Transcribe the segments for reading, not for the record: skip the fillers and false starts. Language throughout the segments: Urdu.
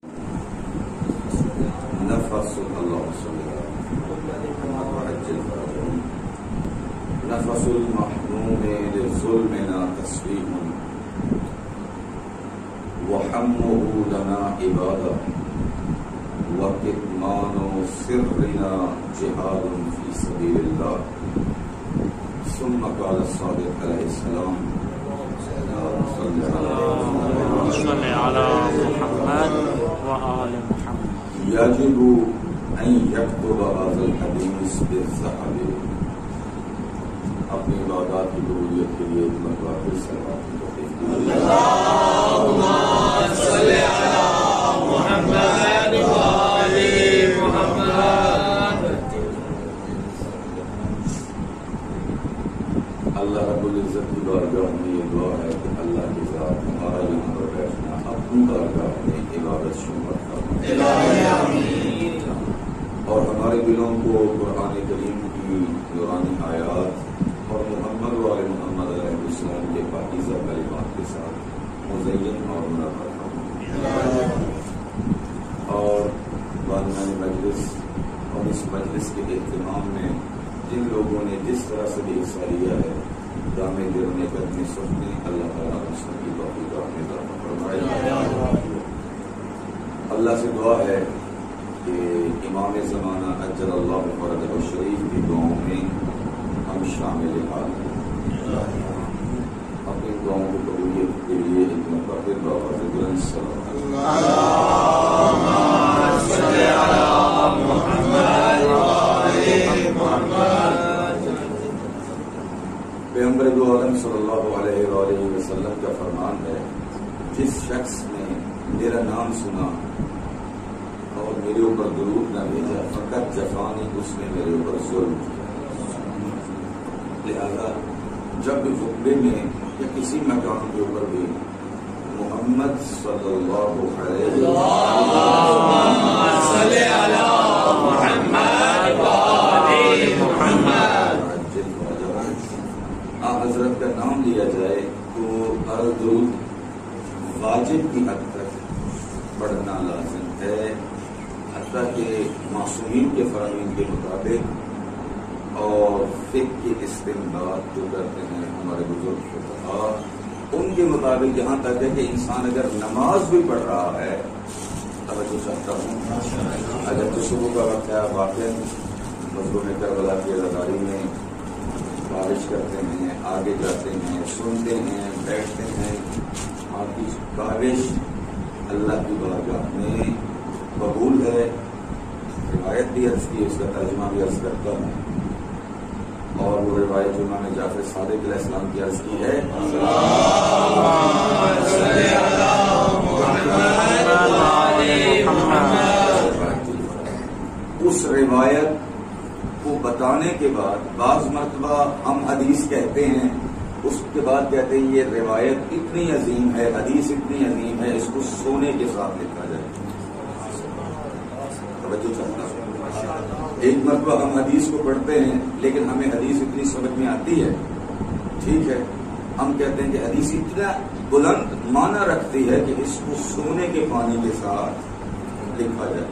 نفس المحموم لظلمنا تسلیم وحمه لنا عبادہ وکتمان سرنا جہاد فی سبیل اللہ ثم قال الصادق علیہ السلام صلی علی محمد وآل محمد یجب ان یکتب هذا الحدیث بالذهب. اپنی عبادات کی قبولیت کے لیے ایک مرتبہ پھر صلوات کی توفیق اللہم صلی علی محمد وآل محمد. اللہ رب العزت کی بارگاہ میں یہ دعا ہے کہ اللہ کے ذات ہمارا یہاں پر بیٹھنا اپنی بارگاہ میں عبادت شمار فرمائے اور ہمارے دلوں کو قرآن کریم کی نورانی آیات اور محمد وآل محمد علیہ السلام کے پاکیزہ کلمات کے ساتھ مزین اور منور فرمائے. اور بانیان مجلس اور اس مجلس کے اہتمام میں جن لوگوں نے جس طرح سے بھی حصہ لیا ہے دامے گرنے قدمے سننے اللہ تعالیٰ مسلم کی توفیق میں اضافہ فرمائے. اللہ سے دعا ہے کہ امام زمانہ اجل اللہ فرجہ الشریف کی دعاؤں میں ہم شامل حال ہیں. اپنی دعاؤں کی قبولیت کے لیے ایک مرتبہ پھر بابا سے بلند صلوات صلی علی محمد وآل محمد. پیغمبر دو عالم صلی اللہ علیہ وآلہ وسلم کا فرمان ہے جس شخص نے میرا نام سنا اور میرے اوپر درود نہ بھیجا فقط جفانی اس نے میرے اوپر ظلم کیا. لہذا جب بھی خطبے میں یا کسی مقام کے اوپر بھی محمد صلی اللہ علیہ صلی علی محمد وآل محمد حضرت کا نام لیا جائے تو درود واجب کی حد تک پڑھنا لازم ہے، حتیٰ کہ معصومین کے فرامین کے مطابق اور فقہ کے استنباط جو کرتے ہیں ہمارے بزرگ فقہا ان کے مطابق یہاں تک ہے کہ انسان اگر نماز بھی پڑھ رہا ہے توجہ چاہتا ہوں اگر تو صبح کا وقت ہے واقع مظلوم کربلا کی اداکاری میں بارش کرتے ہیں آگے جاتے ہیں سنتے ہیں بیٹھتے ہیں آپ کی بارش اللہ کی بارگاہ میں قبول ہے. روایت بھی عرض کی اس کا ترجمہ بھی عرض کرتا ہوں اور وہ روایت جو امام جعفر صادق علیہ السلام کی عرض کی ہے اس روایت کو بتانے کے بعد بعض مرتبہ ہم حدیث کہتے ہیں اس کے بعد کہتے ہیں یہ روایت اتنی عظیم ہے حدیث اتنی عظیم ہے اس کو سونے کے ساتھ لکھا جائے. توجہ چاہتا ہوں ایک مرتبہ ہم حدیث کو پڑھتے ہیں لیکن ہمیں حدیث اتنی سمجھ میں آتی ہے ٹھیک ہے ہم کہتے ہیں کہ حدیث اتنا بلند معنی رکھتی ہے کہ اس کو سونے کے پانی کے ساتھ لکھا جائے.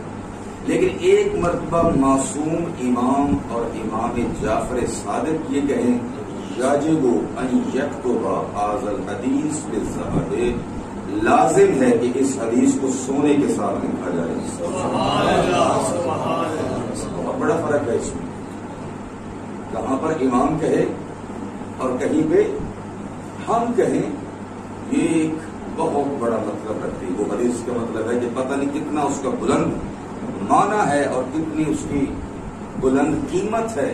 لیکن ایک مرتبہ معصوم امام اور امام جعفر صادق یہ کہیں یجب ان یکتب ھذا الحدیث بالذهب، لازم ہے کہ اس حدیث کو سونے کے ساتھ لکھا جائے. بہت بڑا فرق ہے اس میں، کہاں پر امام کہے اور کہیں پہ ہم کہیں یہ ایک بہت بڑا مطلب رکھتی ہے. وہ حدیث کا مطلب ہے کہ پتہ نہیں کتنا اس کا بلند معنی ہے اور کتنی اس کی بلند قیمت ہے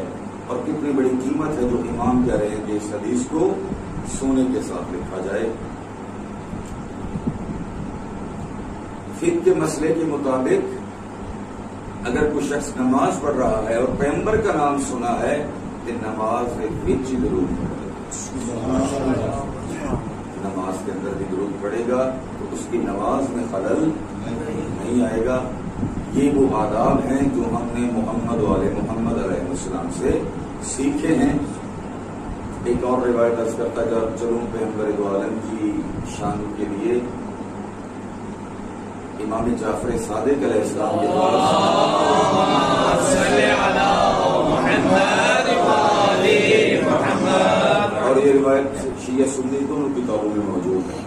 اور کتنی بڑی قیمت ہے جو امام کہہ رہے ہیں کہ اس حدیث کو سونے کے ساتھ لکھا جائے. فقہ کے مسئلے کے مطابق اگر کوئی شخص نماز پڑھ رہا ہے اور پیغمبر کا نام سنا ہے تو نماز میں وچ درود پڑھے گا، نماز کے اندر بھی درود پڑے گا تو اس کی نماز میں خلل نہیں آئے گا. یہ وہ آداب ہیں جو ہم نے محمد والے محمد علیہ السلام سے سیکھے ہیں. ایک اور روایت عرض کرتا چلوں پیغمبر دو عالم کی شان کے لیے امام جعفر صادق علیہ السلام کے بعد اور یہ روایت شیعہ سنی دونوں کتابوں میں موجود ہے.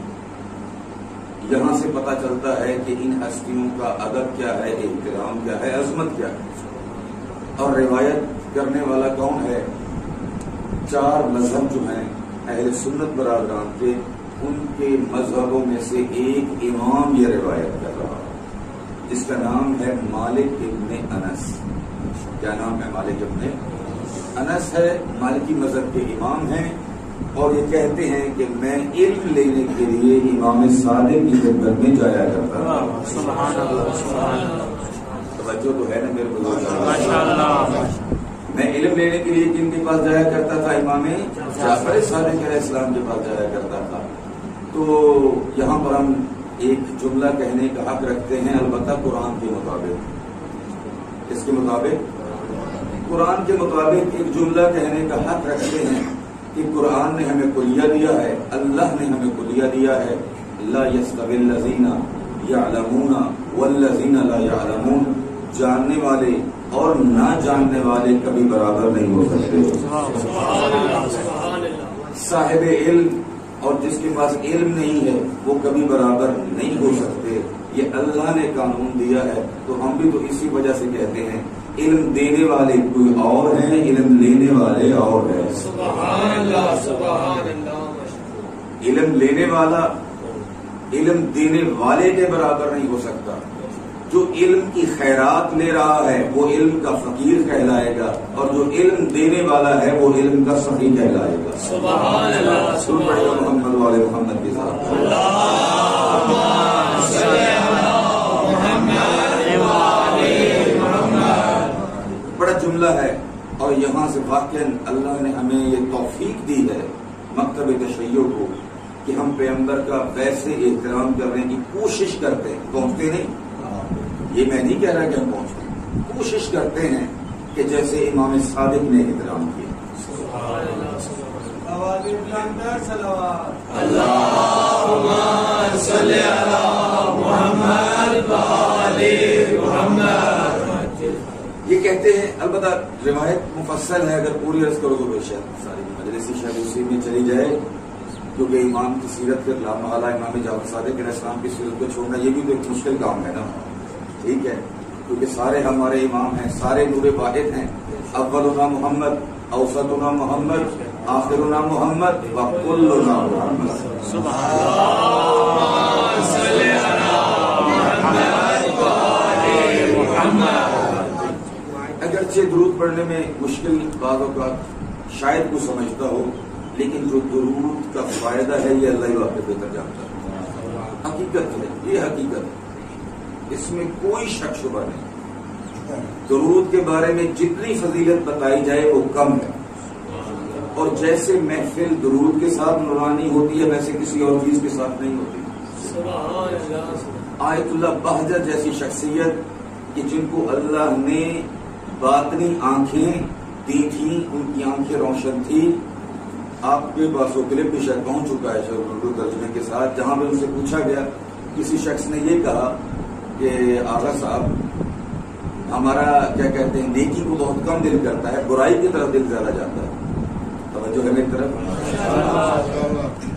یہاں سے پتہ چلتا ہے کہ ان ہستیوں کا ادب کیا ہے، احترام کیا ہے، عظمت کیا ہے. اور روایت کرنے والا کون ہے؟ 4 مذہب جو ہیں اہل سنت برادران کے، ان کے مذہبوں میں سے ایک امام یہ روایت کر رہا ہے، جس کا نام ہے مالک ابن انس. کیا نام ہے؟ مالک ابن انس ہے. مالکی مذہب کے امام ہیں اور یہ کہتے ہیں کہ میں علم لینے کے لیے امام صادق کی خدمت میں جایا کرتا تھا. سبحان اللہ، سبحان اللہ. توجہ تو ہے نا میرے بزرگ؟ ماشاءاللہ. میں علم لینے کے لیے کن کے پاس جایا کرتا تھا؟ امام جعفر صادق علیہ السلام کے پاس جایا کرتا تھا. تو یہاں پر ہم ایک جملہ کہنے کا حق رکھتے ہیں، البتہ قرآن کے مطابق. اس کے مطابق، قرآن کے مطابق ایک جملہ کہنے کا حق رکھتے ہیں کہ قرآن نے ہمیں کلیہ دیا ہے، اللہ نے ہمیں کلیہ دیا ہے. لا یستوی الذین یعلمون والذین لا یعلمون. جاننے والے اور نہ جاننے والے کبھی برابر نہیں ہو سکتے. صاحب علم اور جس کے پاس علم نہیں ہے وہ کبھی برابر نہیں ہو سکتے. یہ اللہ نے قانون دیا ہے. تو ہم بھی تو اسی وجہ سے کہتے ہیں علم دینے والے کوئی اور ہیں، علم لینے والے اور ہیں. سبحان اللہ، سبحان اللہ. علم لینے والا علم دینے والے کے برابر نہیں ہو سکتا. جو علم کی خیرات لے رہا ہے وہ علم کا فقیر کہلائے گا، اور جو علم دینے والا ہے وہ علم کا سخی کہلائے گا. سبحان اللہ، سبحان اللہ. محمد والے محمد کے ساتھ اللہم صلی علی محمد وعلی محمد. بڑا جملہ ہے اور یہاں سے واقعا اللہ نے ہمیں یہ توفیق دی ہے مکتب تشیع کو کہ ہم پیغمبر کا ویسے احترام کرنے کی کوشش کرتے ہیں. پہنچتے نہیں، یہ میں نہیں کہہ رہا کہ ہم پہنچتے ہیں، کوشش کرتے ہیں کہ جیسے امام صادق نے احترام کیا. اللہم صلی علی محمد وعلی محمد. یہ کہتے ہیں. البتہ روایت مفصل ہے، اگر پوری عرض کرو تو بے شک ساری مجلسی شاید اسی میں چلی جائے، کیونکہ امام کی سیرت کے لامحالہ امام جعفر صادق علیہ السلام کی سیرت کو چھوڑنا یہ بھی تو ایک مشکل کام ہے نا. ٹھیک ہے، کیونکہ سارے ہمارے امام ہیں، سارے نور واحد ہیں. اولنا محمد، اوسطنا محمد، آخرنا محمد، وکلنا محمد. اللہم صلی علی محمد وعلی محمد. اگرچہ درود پڑھنے میں مشکل بعض اوقات شاید کو سمجھتا ہو، لیکن جو درود کا فائدہ ہے یہ اللہ واقع بہتر جانتا ہے. حقیقت ہے، یہ حقیقت ہے، اس میں کوئی شک شبہ نہیں. درود کے بارے میں جتنی فضیلت بتائی جائے وہ کم ہے. اور جیسے محفل درود کے ساتھ نورانی ہوتی ہے ویسے کسی اور چیز کے ساتھ نہیں ہوتی. سبحان اللہ. آیت اللہ بہجت جیسی شخصیت کہ جن کو اللہ نے باطنی آنکھیں دی تھیں، ان کی آنکھیں روشن تھی. آپ کے پاس وہ کلپ بھی شاید پہنچ چکا ہے شاید اردو ترجمے کے ساتھ، جہاں پہ ان سے پوچھا گیا، کسی شخص نے یہ کہا کہ آغا صاحب ہمارا کیا کہتے ہیں نیکی کو بہت کم دل کرتا ہے، برائی کی طرف دل زیادہ جاتا ہے. توجہ ہے میری طرف؟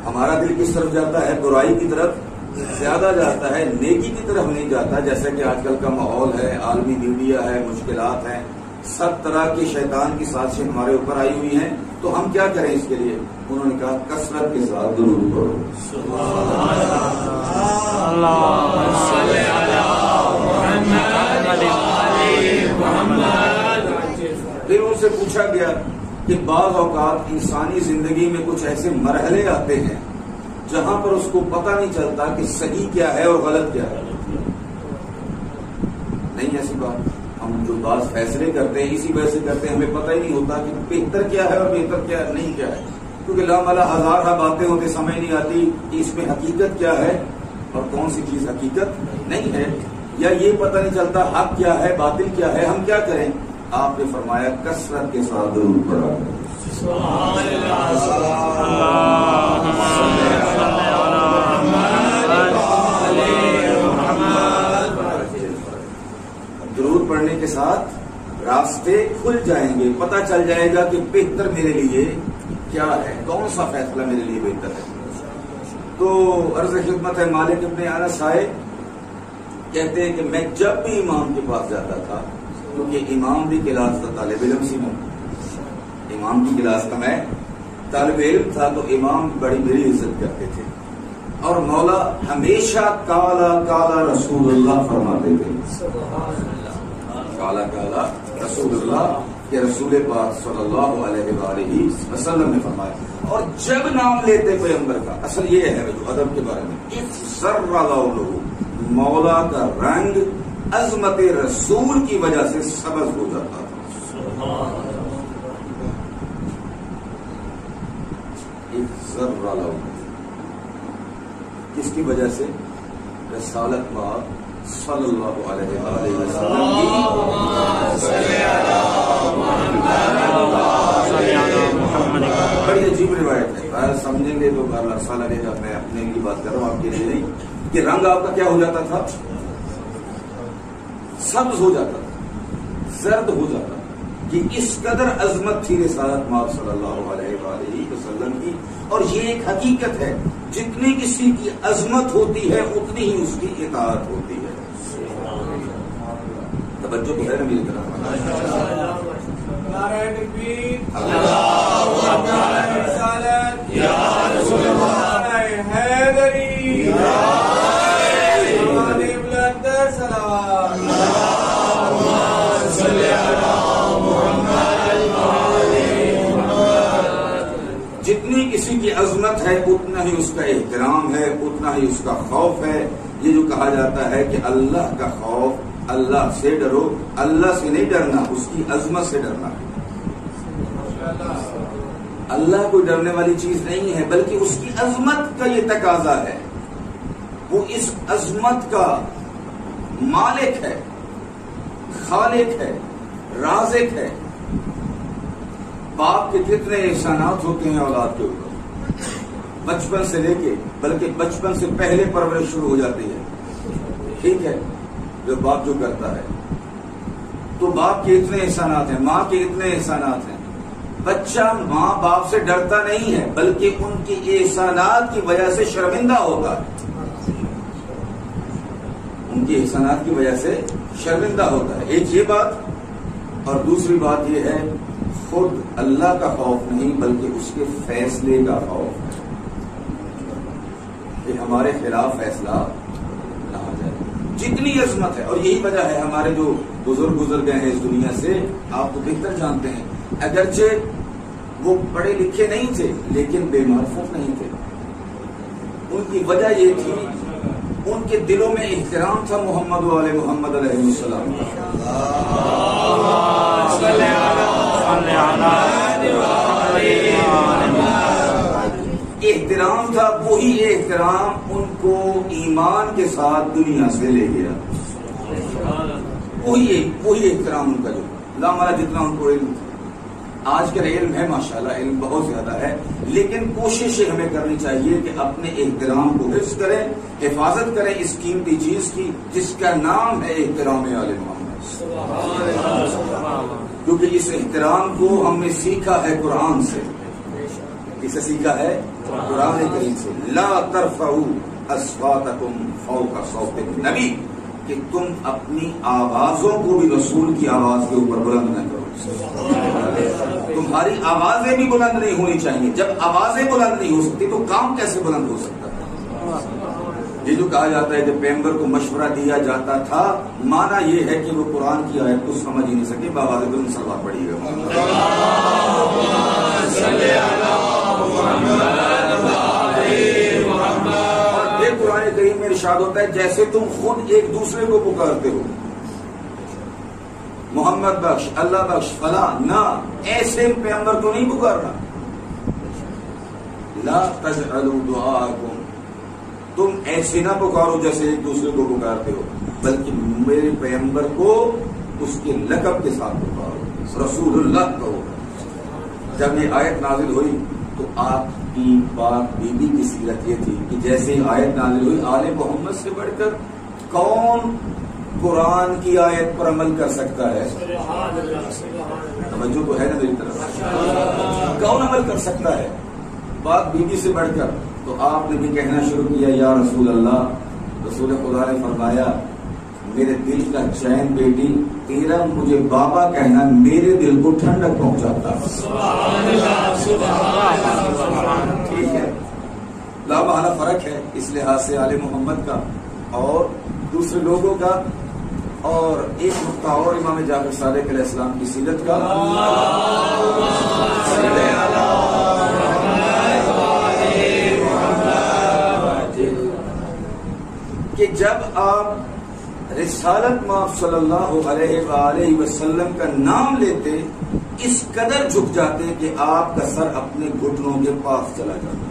ہمارا دل کس طرف جاتا ہے؟ برائی کی طرف زیادہ جاتا ہے، نیکی کی طرف نہیں جاتا. جیسا کہ آج کل کا ماحول ہے، عالمی میڈیا ہے، مشکلات ہیں، سب طرح کی شیطان کی سازشیں ہمارے اوپر آئی ہوئی ہیں. تو ہم کیا کریں اس کے لیے؟ انہوں نے کہا کثرت کے ساتھ درود پڑھو. اللہم صلی علی محمد وعلی محمد. پھر ان سے پوچھا گیا کہ بعض اوقات انسانی زندگی میں کچھ ایسے مرحلے آتے ہیں جہاں پر اس کو پتہ نہیں چلتا کہ صحیح کیا ہے اور غلط کیا ہے. نہیں ایسی بات. ہم جو بعض فیصلے کرتے ہیں اسی وجہ سے کرتے ہیں، ہمیں پتہ ہی نہیں ہوتا کہ بہتر کیا ہے اور بہتر کیا نہیں کیا ہے. کیونکہ لامحالہ ہزار باتیں ہوتے سمجھ نہیں آتی کہ اس میں حقیقت کیا ہے اور کون سی چیز حقیقت نہیں ہے، یا یہ پتہ نہیں چلتا حق کیا ہے باطل کیا ہے. ہم کیا کریں؟ آپ نے فرمایا کثرت کے ساتھ درود پڑھا. سبحان اللہ. اللہم صلی علی محمد وعلی محمد. پڑھنے کے ساتھ راستے کھل جائیں گے، پتہ چل جائے گا کہ بہتر میرے لیے کیا ہے، کون سا فیصلہ میرے لیے بہتر ہے۔ تو عرض خدمت ہے، مالک ابن انس آئے، کہتے ہیں کہ میں جب بھی امام کے پاس جاتا تھا، کیونکہ امام بھی کلاس کا طالب علم سی میں، امام کی کلاس کا میں طالب علم تھا، تو امام بڑی میری عزت کرتے تھے، اور مولا ہمیشہ کالا کالا رسول اللہ فرماتے تھے، کالا کالا رسول اللہ کہ رسول پاک صلی اللہ علیہ وآلہ وسلم نے فرمایا۔ اور جب نام لیتے پیغمبر کا، اصل یہ ہے جو ادب کے بارے میں، اخضر لونہ، مولا کا رنگ عظمت رسول کی وجہ سے سبز ہو جاتا تھا۔ اخضر لونہ کس کی وجہ سے؟ رسالت پاک صلی اللہ علیہ وآلہ وسلم بڑی عجیب روایت ہے، سمجھیں گے تو عرصہ لگے گا، میں اپنے کی بات کر رہا ہوں، آپ کے لیے نہیں، کہ رنگ آپ کا کیا ہو جاتا تھا؟ سبز ہو جاتا تھا، زرد ہو جاتا تھا، کہ اس قدر عظمت تھی رسالت پاک صلی اللہ علیہ وآلہ وسلم کی۔ اور یہ ایک حقیقت ہے، جتنی کسی کی عظمت ہوتی ہے اتنی ہی اس کی اطاعت ہوتی ہے۔ توجہ تو ہے نا میری طرف؟ نعرہ تکبیر، اللہ اکبر، رسالت یا رسول اللہ، نعرہ حیدری، نعرہ بلند صلوات، اللہم صلی علی محمد جتنی کسی کی عظمت ہے اتنا ہی اس کا احترام ہے، اتنا ہی اس کا خوف ہے۔ یہ جو کہا جاتا ہے کہ اللہ کا خوف، اللہ سے ڈرو، اللہ سے نہیں ڈرنا، اس کی عظمت سے ڈرنا ہے۔ اللہ کوئی ڈرنے والی چیز نہیں ہے، بلکہ اس کی عظمت کا یہ تقاضا ہے، وہ اس عظمت کا مالک ہے، خالق ہے، رازق ہے۔ باپ کے کتنے احسانات ہوتے ہیں اولاد کے اوپر، بچپن سے لے کے، بلکہ بچپن سے پہلے پرورش شروع ہو جاتی ہے، ٹھیک ہے، جو باپ جو کرتا ہے، تو باپ کے اتنے احسانات ہیں، ماں کے اتنے احسانات ہیں۔ بچہ ماں باپ سے ڈرتا نہیں ہے، بلکہ ان کے احسانات کی وجہ سے شرمندہ ہوتا ہے، ان کے احسانات کی وجہ سے شرمندہ ہوتا ہے۔ ایک یہ بات، اور دوسری بات یہ ہے خود اللہ کا خوف نہیں بلکہ اس کے فیصلے کا خوف ہے کہ ہمارے خلاف فیصلہ نہ ہو جائے۔ جتنی عظمت ہے، اور یہی وجہ ہے ہمارے جو بزرگ گزر گئے ہیں اس دنیا سے، آپ تو بہتر جانتے ہیں، اگرچہ وہ پڑھے لکھے نہیں تھے لیکن بے معرفت نہیں تھے۔ ان کی وجہ یہ تھی، ان کے دلوں میں احترام تھا محمد و آل محمد علیہ السلام کا۔ احترام تھا، وہی احترام ان کو ایمان کے ساتھ دنیا سے لے گیا۔ وہی احترام ان کا جو ہمارا جتنا ان کو علم تھا۔ آج کل علم ہے ماشاءاللہ، علم بہت زیادہ ہے، لیکن کوشش ہمیں کرنی چاہیے کہ اپنے احترام کو حفظ کریں، حفاظت کریں اس قیمتی چیز کی جس کا نام ہے احترام آل محمد، کیونکہ اس احترام کو ہم نے سیکھا ہے قرآن سے۔ کسے سیکھا ہے؟ قرآن کریم سے۔ لا ترفعوا اصواتکم فوق صوت النبی، کہ تم اپنی آوازوں کو بھی رسول کی آواز کے اوپر بلند نہ کرو۔ تمہاری آوازیں بھی بلند نہیں ہونی چاہیے۔ جب آوازیں بلند نہیں ہو سکتی تو کام کیسے بلند ہو سکتا ہے؟ یہ جو کہا جاتا ہے کہ پیغمبر کو مشورہ دیا جاتا تھا، معنی یہ ہے کہ وہ قرآن کی آیت کو سمجھ ہی نہیں سکے، بآواز بلند سلوات پڑھی گا۔ اور پھر قرآن کریم میں ارشاد ہوتا ہے جیسے تم خود ایک دوسرے کو پکارتے ہو، محمد بخش، اللہ بخش، فلاں، نہ ایسے پیغمبر کو نہیں پکارنا۔ لا تجعلوا دعاءکم، تم ایسے نہ پکارو جیسے ایک دوسرے کو پکارتے ہو، بلکہ میرے پیغمبر کو اس کے لقب کے ساتھ پکارو، رسول اللہ کہو۔ جب یہ آیت نازل ہوئی تو آپ کی پاک بی بی کی سیرت یہ تھی کہ جیسے آیت نازل ہوئی آل محمد سے بڑھ کر کون قرآن کی آیت پر عمل کر سکتا ہے؟ توجہ تو ہے نا میری طرف؟ کون عمل کر سکتا ہے؟ بات بیوی سے بڑھ کر تو آپ نے بھی کہنا شروع کیا یا رسول اللہ. رسول خدا نے فرمایا میرے دل کا چین بیٹی تیرا مجھے بابا کہنا میرے دل کو ٹھنڈک پہنچاتا. ٹھیک ہے، لامحالہ فرق ہے اس لحاظ سے آل محمد کا اور دوسرے لوگوں کا. اور ایک نقطہ اور امام جعفر صادق علیہ السلام کی سیرت کا کہ جب آپ رسالت مآب صلی اللہ علیہ وآلہ وسلم کا نام لیتے اس قدر جھک جاتے کہ آپ کا سر اپنے گھٹنوں کے پاس چلا جاتا.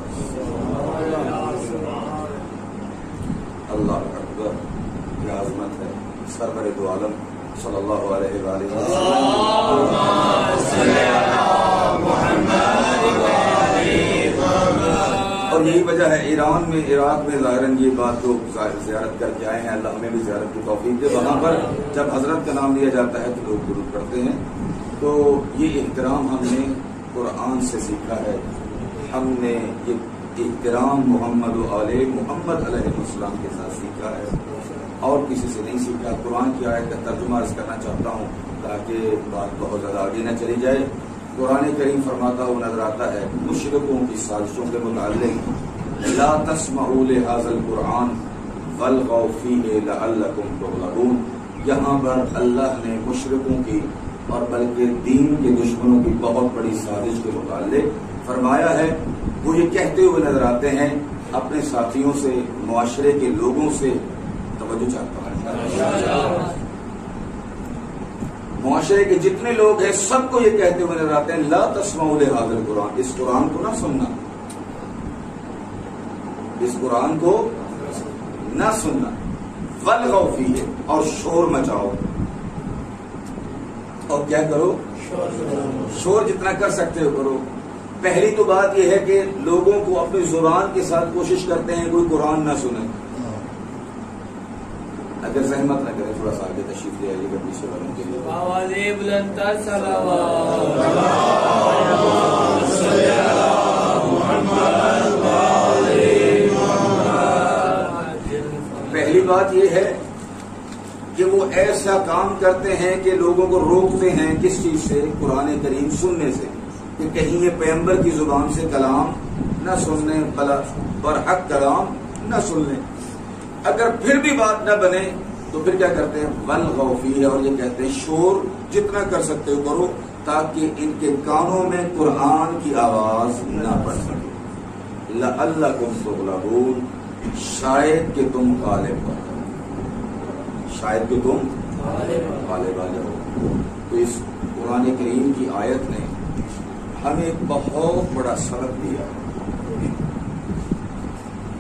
اللہ اکبر، کیا عظمت ہے سرور دو عالم صلی اللہ علیہ وآلہ وسلم. اور یہی وجہ ہے ایران میں عراق میں ظاہراً یہ بات تو زیارت کر کے آئے ہیں، اللہ ہمیں بھی زیارت کی توفیق دے. وہاں پر جب حضرت کا نام لیا جاتا ہے تو لوگ درود پڑھتے ہیں. تو یہ احترام ہم نے قرآن سے سیکھا ہے. ہم نے یہ احترام محمد و آل محمد علیہ السلام کے ساتھ سیکھا ہے اور کسی سے نہیں سیکھا. قرآن کی آیت کا ترجمہ عرض کرنا چاہتا ہوں تاکہ بات بہت زیادہ آگے نہ چلی جائے. قرآن کریم فرماتا ہوا نظر آتا ہے مشرکوں کی سازشوں کے متعلق لا تسمعوا لهذا القرآن والغوا فیہ لعلکم تغلبون. یہاں پر اللہ نے مشرکوں کی اور بلکہ دین کے دشمنوں کی بہت بڑی سازش کے متعلق فرمایا ہے. وہ یہ کہتے ہوئے نظر آتے ہیں اپنے ساتھیوں سے، معاشرے کے لوگوں سے. توجہ چاہتا ہوں معاشرے کے جتنے لوگ ہیں سب کو یہ کہتے ہوئے نظر آتے ہیں لا تسمعوا لهذا القرآن، اس قرآن کو نہ سننا، اس قرآن کو نہ سننا. والغوا فیہ، اور شور مچاؤ. اور کیا کرو؟ شور جتنا کر سکتے ہو کرو. پہلی تو بات یہ ہے کہ لوگوں کو اپنی زبان کے ساتھ کوشش کرتے ہیں کوئی قرآن نہ سنے. اگر زحمت نہ کرے تھوڑا سا آگے تشریف لے آئیے گا پیچھے والوں کے لیے. پہلی بات یہ ہے کہ وہ ایسا کام کرتے ہیں کہ لوگوں کو روکتے ہیں کس چیز سے؟ قرآن کریم سننے سے، کہ کہیں یہ پیغمبر کی زبان سے کلام نہ سننے، برحق کلام نہ سننے. اگر پھر بھی بات نہ بنے تو پھر کیا کرتے ہیں؟ والغوا فیہ، اور یہ کہتے ہیں شور جتنا کر سکتے ہو کرو تاکہ ان کے کانوں میں قرآن کی آواز نہ پڑ سکے. لعلکم تغلبون، شاید کہ تم غالب ہو، شاید کہ تم غالب آ جاؤ. تو اس قرآن کریم کی آیت نے ہمیں ایک بہت بڑا سبق دیا.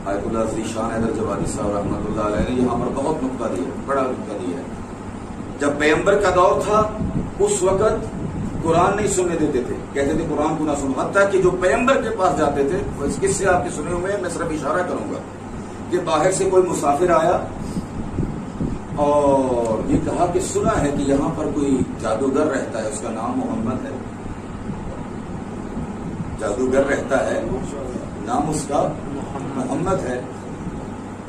آیت اللہ ذیشان حیدر جوادی صاحب رحمۃ اللہ علیہ نے یہاں پر بہت نقطہ دیا، بڑا نقطہ دیا. جب پیغمبر کا دور تھا اس وقت قرآن نہیں سننے دیتے تھے، کہتے تھے قرآن کو نہ سنو. حتیٰ کہ جو پیغمبر کے پاس جاتے تھے اس کس سے آپ کے سنے ہوئے ہیں، میں صرف اشارہ کروں گا کہ باہر سے کوئی مسافر آیا اور یہ کہا کہ سنا ہے کہ یہاں پر کوئی جادوگر رہتا ہے، اس کا نام محمد ہے. جادوگر رہتا ہے، نام اس کا محمد ہے.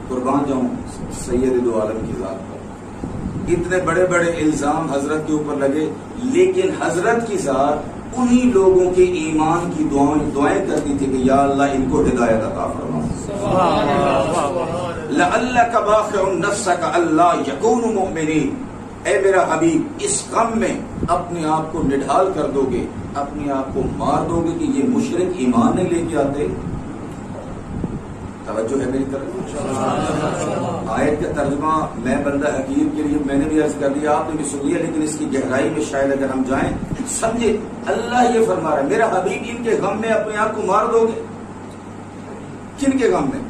قربان جاؤں سید دو عالم کی ذات پر. اتنے بڑے بڑے الزام حضرت کے اوپر لگے، لیکن حضرت کی ذات انہی لوگوں کے ایمان کی دعائیں کرتی تھی کہ یا اللہ ان کو ہدایت عطا فرما. لعلک باخع نفسک الا یکونوا مؤمنین، اے میرا حبیب اس غم میں اپنے آپ کو نڈھال کر دو گے، اپنے آپ کو مار دو گے کہ یہ مشرک ایمان نہیں لے کے آتے. توجہ ہے میری طرف. آیت کا ترجمہ میں بندہ حکیم کے لیے میں نے بھی عرض کر دیا، آپ نے بھی سن لیا، لیکن اس کی گہرائی میں شاید اگر ہم جائیں سمجھے. اللہ یہ فرما رہا ہے میرا حبیب ان کے غم میں اپنے آپ کو مار دو گے. کن کے غم میں؟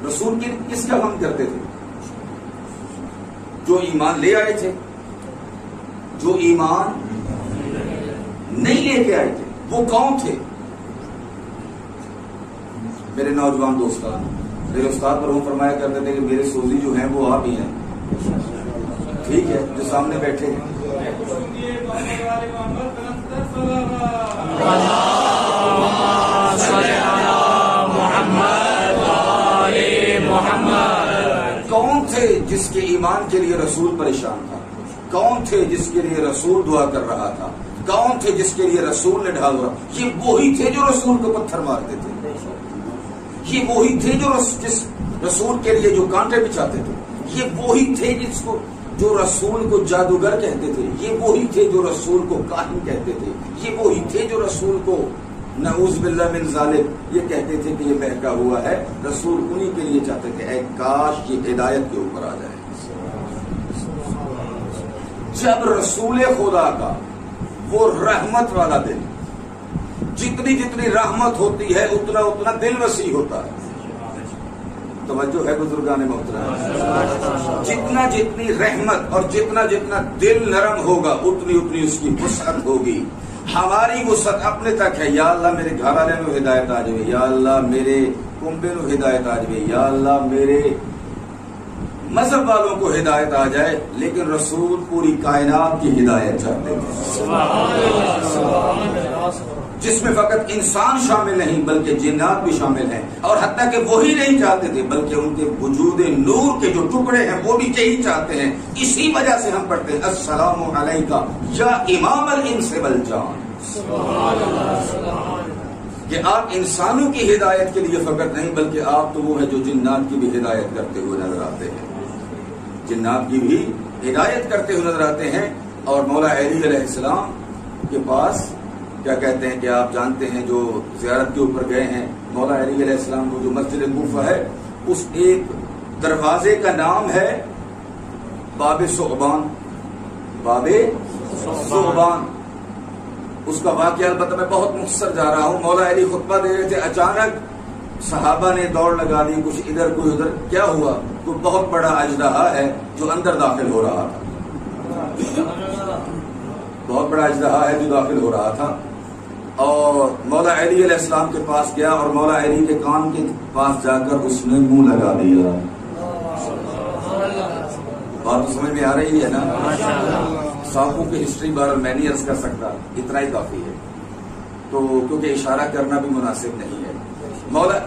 رسول کس کا غم کرتے تھے؟ جو ایمان لے آئے تھے، جو ایمان نہیں لے کے آئے تھے وہ کون تھے؟ میرے نوجوان دوستان، میرے استاد مرحوم فرمایا کرتے تھے کہ میرے سوزی جو ہیں وہ آپ ہی ہیں. ٹھیک ہے, جو سامنے بیٹھے ہیں. کون تھے جس کے ایمان کے لیے رسول پریشان تھا؟ کون تھے جس کے لیے رسول دعا کر رہا تھا؟ کون تھے جس کے لیے رسول نے ڈھال رہا؟ یہ وہی تھے جو رسول کو پتھر مارتے تھے. یہ وہی تھے جو جس رسول کے لیے جو کانٹے بچھاتے تھے. یہ وہی تھے جس کو جو رسول کو جادوگر کہتے تھے. یہ وہی تھے جو رسول کو کاہن کہتے تھے. یہ وہی تھے جو رسول کو نعوذ باللہ من ذالک یہ کہتے تھے کہ یہ بہکا ہوا ہے. رسول انہی کے لیے چاہتے تھے اے کاش یہ ہدایت کے اوپر آ جائے. جب رسول خدا کا وہ رحمت والا دل, جتنی جتنی رحمت ہوتی ہے اتنا اتنا دل وسیع ہوتا ہے. توجہ ہے بزرگان محترم, جتنا جتنی رحمت اور جتنا جتنا دل نرم ہوگا اتنی اتنی اس کی وسعت ہوگی. ہماری وسعت اپنے تک ہے. یا اللہ میرے گھر والے میں ہدایت آ جائے, یا اللہ میرے کنبے میں ہدایت آ جائے, یا اللہ میرے مذہب والوں کو ہدایت آ جائے. لیکن رسول پوری کائنات کی ہدایت چاہتے تھے, جس میں فقط انسان شامل نہیں بلکہ جنات بھی شامل ہیں. اور حتیٰ کہ وہی نہیں چاہتے تھے بلکہ ان کے وجود نور کے جو ٹکڑے ہیں وہ بھی یہی چاہتے ہیں. اسی وجہ سے ہم پڑھتے ہیں السلام علیکہ یا امام الانس والجان, کہ آپ انسانوں کی ہدایت کے لیے فقط نہیں بلکہ آپ تو وہ ہے جو جنات کی بھی ہدایت کرتے ہوئے نظر آتے ہیں. جنات کی بھی ہدایت کرتے ہوئے نظر آتے ہیں. اور مولا علی علیہ السلام کے پاس کیا کہتے ہیں کہ آپ جانتے ہیں جو زیارت کے اوپر گئے ہیں مولا علی علیہ السلام کو, جو مسجد کوفہ ہے اس ایک دروازے کا نام ہے باب ثعبان. باب ثعبان اس کا واقعہ البتہ میں بہت مختصر جا رہا ہوں. مولا علی خطبہ دے رہے تھے, اچانک صحابہ نے دوڑ لگا دی, کچھ ادھر کوئی ادھر. کیا ہوا؟ کوئی بہت بڑا اژدہا ہے جو اندر داخل ہو رہا تھا. بہت بڑا اژدہا ہے جو داخل ہو رہا تھا. اور مولا علی علیہ السلام کے پاس گیا اور مولا علی کے کان کے پاس جا کر اس نے منہ لگا دیا. بات تو سمجھ میں آ رہی ہے نا؟ صحابوں کی ہسٹری بار میں نہیں عرض کر سکتا, اتنا ہی کافی ہے. تو کیونکہ اشارہ کرنا بھی مناسب نہیں ہے. مولا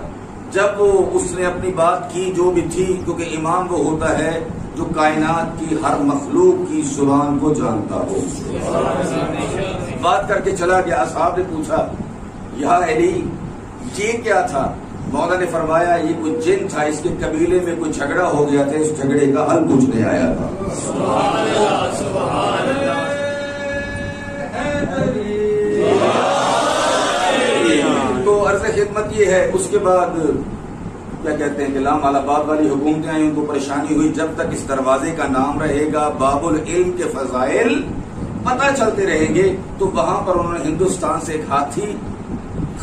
جب اس نے اپنی بات کی جو بھی تھی, کیونکہ امام وہ ہوتا ہے جو کائنات کی ہر مخلوق کی زبان کو جانتا ہو. بات کر کے چلا گیا. اصحاب نے پوچھا یا علی یہ کیا تھا؟ مولا نے فرمایا یہ کوئی جن تھا, اس کے قبیلے میں کوئی جھگڑا ہو گیا تھا, اس جھگڑے کا حل پوچھنے آیا تھا. تو عرض خدمت یہ ہے. اس کے بعد کیا کہتے ہیں کہ لام آباد والی حکومتیں آئی, ان کو پریشانی ہوئی. جب تک اس دروازے کا نام رہے گا باب العلم کے فضائل پتہ چلتے رہیں گے, تو وہاں پر انہوں نے ہندوستان سے ایک ہاتھی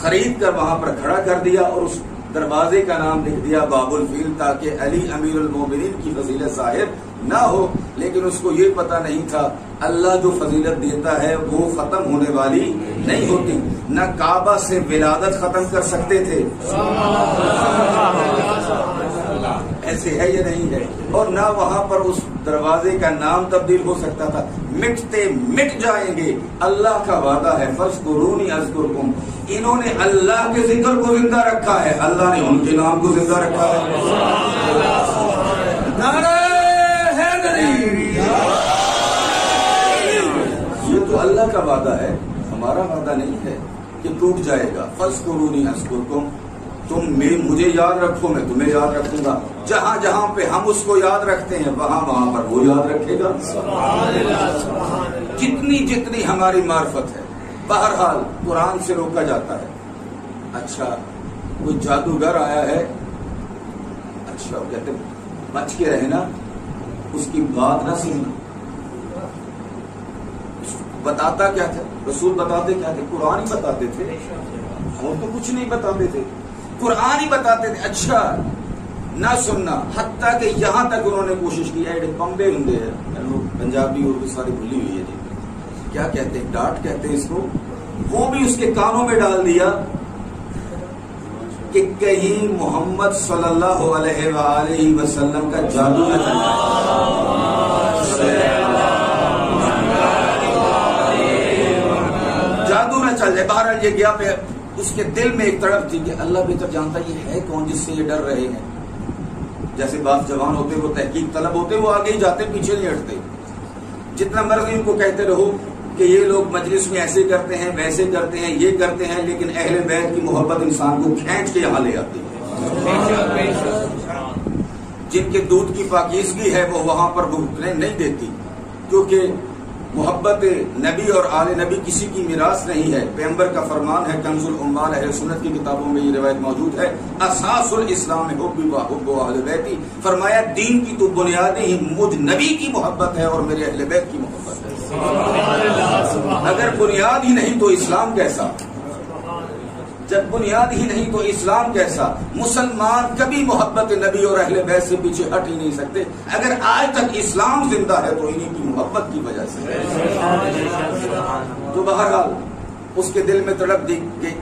خرید کر وہاں پر کھڑا کر دیا اور اس دروازے کا نام لکھ دیا باب الفیل, تاکہ علی امیر المومنین کی فضیلت ظاہر نہ ہو. لیکن اس کو یہ پتہ نہیں تھا اللہ جو فضیلت دیتا ہے وہ ختم ہونے والی نہیں ہوتی. نہ کعبہ سے ولادت ختم کر سکتے تھے, ایسے ہے یا نہیں ہے, اور نہ وہاں پر اس دروازے کا نام تبدیل ہو سکتا تھا. مٹتے مٹ جائیں گے, اللہ کا وعدہ ہے فاذکرونی اذکرکم. انہوں نے اللہ کے ذکر کو زندہ رکھا ہے, اللہ نے ان کے نام کو زندہ رکھا ہے. نعرہ حیدری, یہ تو اللہ کا وعدہ ہے, ہمارا وعدہ نہیں ہے کہ ٹوٹ جائے گا. فاذکرونی اذکرکم, تم مجھے یاد رکھو میں تمہیں یاد رکھوں گا. جہاں جہاں پہ ہم اس کو یاد رکھتے ہیں وہاں وہاں پر وہ یاد رکھے گا. جتنی جتنی ہماری معرفت ہے. بہرحال قرآن سے روکا جاتا ہے. اچھا کوئی جادوگر آیا ہے, اچھا کہتے بچ کے رہنا, اس کی بات نہ سننا. بتاتا کیا تھا رسول؟ بتاتے کیا تھے؟ قرآن ہی بتاتے تھے, اور تو کچھ نہیں بتاتے تھے, قرآن ہی بتاتے تھے. اچھا نہ سننا, حتیٰ کہ یہاں تک انہوں نے کوشش کی ہے. پمبے ہوں پنجابی اردو ساری بھولی ہوئی ہے جی, کیا کہتے ہیں, ڈاٹ کہتے ہیں اس کو, وہ بھی اس کے کانوں میں ڈال دیا. کہ کہیں محمد صلی اللہ علیہ وآلہ وسلم کا جادو نہ چل جائے، جادو نہ چل جائے۔ بہرحال یہ گیا پہ اس کے دل میں ایک تڑپ تھی کہ اللہ بہتر جانتا یہ ہے کون جس سے یہ ڈر رہے ہیں۔ جیسے بعض جوان ہوتے وہ تحقیق طلب ہوتے وہ آگے ہی جاتے پیچھے نہیں ہٹتے، جتنا مرضی ان کو کہتے رہو کہ یہ لوگ مجلس میں ایسے کرتے ہیں ویسے کرتے ہیں یہ کرتے ہیں، لیکن اہل بیت کی محبت انسان کو کھینچ کے یہاں لے آتی ہے۔ جن کے دودھ کی پاکیزگی ہے وہ وہاں پر بھٹکنے نہیں دیتی، کیونکہ محبت نبی اور آل نبی کسی کی میراث نہیں ہے۔ پیغمبر کا فرمان ہے، کنز العمال اہل سنت کی کتابوں میں یہ روایت موجود ہے، اساس الاسلام حب و حب اہل بیتی، فرمایا دین کی تو بنیادیں ہی مجھ نبی کی محبت ہے اور میرے اہل بیت کی محبت ہے۔ اگر بنیاد ہی نہیں تو اسلام کیسا؟ جب بنیاد ہی نہیں تو اسلام کیسا؟ مسلمان کبھی محبت نبی اور اہل بیت سے پیچھے ہٹ ہی نہیں سکتے۔ اگر آج تک اسلام زندہ ہے تو انہیں کی محبت کی وجہ سے۔ تو بہرحال اس کے دل میں تڑپ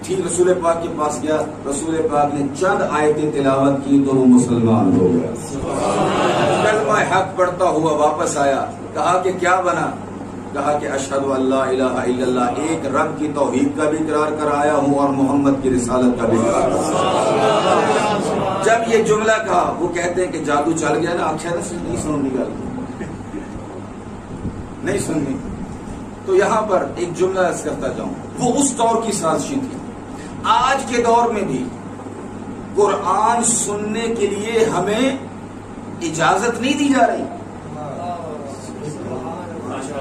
تھی، رسول پاک کے پاس گیا، رسول پاک نے چند آیتیں تلاوت کی تو وہ مسلمان ہو گیا، کلمہ حق پڑھتا ہوا واپس آیا۔ کہا کہ کیا بنا؟ کہا کہ اشہد ان لا الہ الا اللہ، ایک رب کی توحید کا بھی اقرار کر آیا ہوں اور محمد کی رسالت کا بھی اقرار کر۔ جب یہ جملہ کہا وہ کہتے ہیں کہ جادو چل گیا نا، اچھا نہیں سننی گل نہیں سننی۔ تو یہاں پر ایک جملہ عرض کرتا جاؤں، وہ اس دور کی سازشیں تھی۔ آج کے دور میں بھی قرآن سننے کے لیے ہمیں اجازت نہیں دی جا رہی۔